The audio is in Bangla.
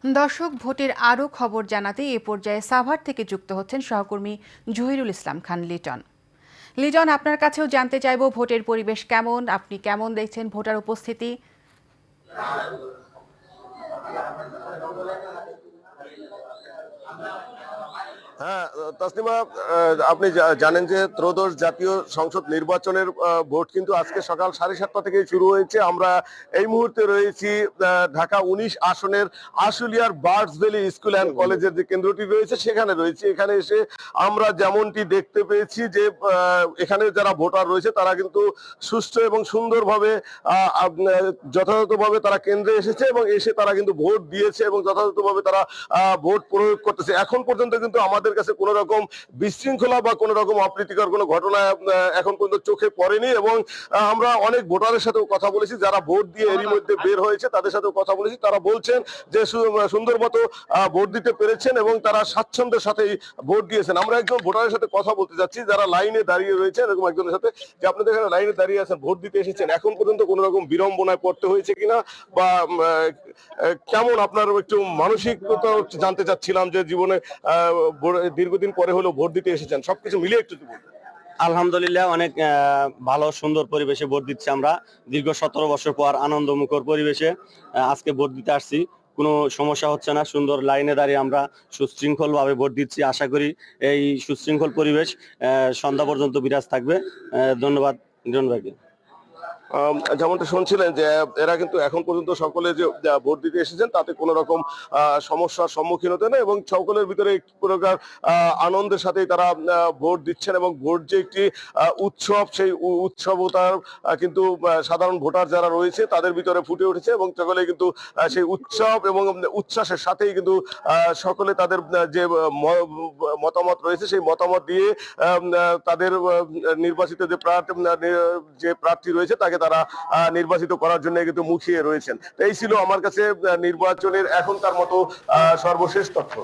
দর্শক, ভোটের আরও খবর জানাতে এ পর্যায়ে সাভার থেকে যুক্ত হচ্ছেন সহকর্মী জহিরুল ইসলাম খান লিটন। লিটন, আপনার কাছেও জানতে চাইব ভোটের পরিবেশ কেমন, আপনি কেমন দেখছেন ভোটার উপস্থিতি? হ্যাঁ, তাসনিমা, আপনি জানেন যে ত্রয়োদশ জাতীয় সংসদ নির্বাচনের ভোট কিন্তু আজকে সকাল 7:30 থেকেই শুরু হয়েছে। আমরা এই মুহূর্তে রয়েছি ঢাকা 19 আসনের আশুলিয়ার বার্ডস ভ্যালি স্কুল অ্যান্ড কলেজের যে কেন্দ্রটি রয়েছে সেখানে রয়েছে। এখানে এসে আমরা যেমনটি দেখতে পেয়েছি যে এখানে যারা ভোটার রয়েছে তারা কিন্তু সুষ্ঠু এবং সুন্দরভাবে যথাযথভাবে তারা কেন্দ্রে এসেছে এবং এসে তারা কিন্তু ভোট দিয়েছে এবং যথাযথভাবে তারা ভোট প্রয়োগ করতেছে। এখন পর্যন্ত কিন্তু আমাদের কাছে কোনো রকম বিশৃঙ্খলা বা কোনো রকম অপ্রীতিকর কোনো ঘটনা এখন পর্যন্ত চোখে পড়েনি এবং আমরা অনেক ভোটারের সাথেও কথা বলেছি যারা ভোট দিয়ে এরই মধ্যে বের হয়েছে, তাদের সাথেও কথা বলেছি। তারা বলছেন যে সুন্দর মতো ভোট দিতে পেরেছেন এবং তারা স্বাচ্ছন্দ্যের সাথেই ভোট দিয়েছেন। আমরা একজন ভোটারের সাথে কথা বলতে যাচ্ছি যারা লাইনে দাঁড়িয়ে রয়েছেন, এরকম একজনের সাথে, যে আপনাদের এখানে লাইনে দাঁড়িয়ে আছেন, ভোট দিতে এসেছেন, এখন পর্যন্ত কোনো রকম বিড়ম্বনায় পড়তে হয়েছে কিনা বা কেমন আপনার একটু মানসিকতা জানতে চাচ্ছিলাম যে জীবনে দীর্ঘদিন পরে হলেও ভোট দিতে এসেছেন, সবকিছু মিলিয়ে একটু বলবেন। আলহামদুলিল্লাহ, অনেক ভালো সুন্দর পরিবেশে ভোট দিচ্ছি আমরা। দীর্ঘ 17 বছর পর আনন্দমুখর পরিবেশে আজকে ভোট দিতে আসছি। কোনো সমস্যা হচ্ছে না, সুন্দর লাইনে দাঁড়িয়ে আমরা সুশৃঙ্খল ভাবে ভোট দিচ্ছি। আশা করি এই সুশৃঙ্খল পরিবেশ সন্ধ্যা পর্যন্ত বিরাজ থাকবে। ধন্যবাদ রিজন ভাইকে। যেমনটা শুনছিলেন যে এরা কিন্তু এখন পর্যন্ত সকলে যে ভোট দিতে এসেছেন তাতে কোনো রকম সমস্যার সম্মুখীন হতে না এবং সকলের ভিতরে এক প্রকার আনন্দের সাথেই তারা ভোট দিচ্ছেন এবং ভোট যে একটি উৎসব, সেই উৎসবতার কিন্তু সাধারণ ভোটার যারা রয়েছে তাদের ভিতরে ফুটে উঠেছে এবং সকলে কিন্তু সেই উৎসব এবং উচ্ছ্বাসের সাথেই কিন্তু সকলে তাদের যে মতামত রয়েছে সেই মতামত দিয়ে তাদের নির্বাচিত যে প্রার্থী রয়েছে তাকে তারা নির্বাচিত করার জন্য কিন্তু মুখিয়ে রয়েছেন। এই ছিল আমার কাছে নির্বাচনের এখনকার মতো সর্বশেষ তথ্য।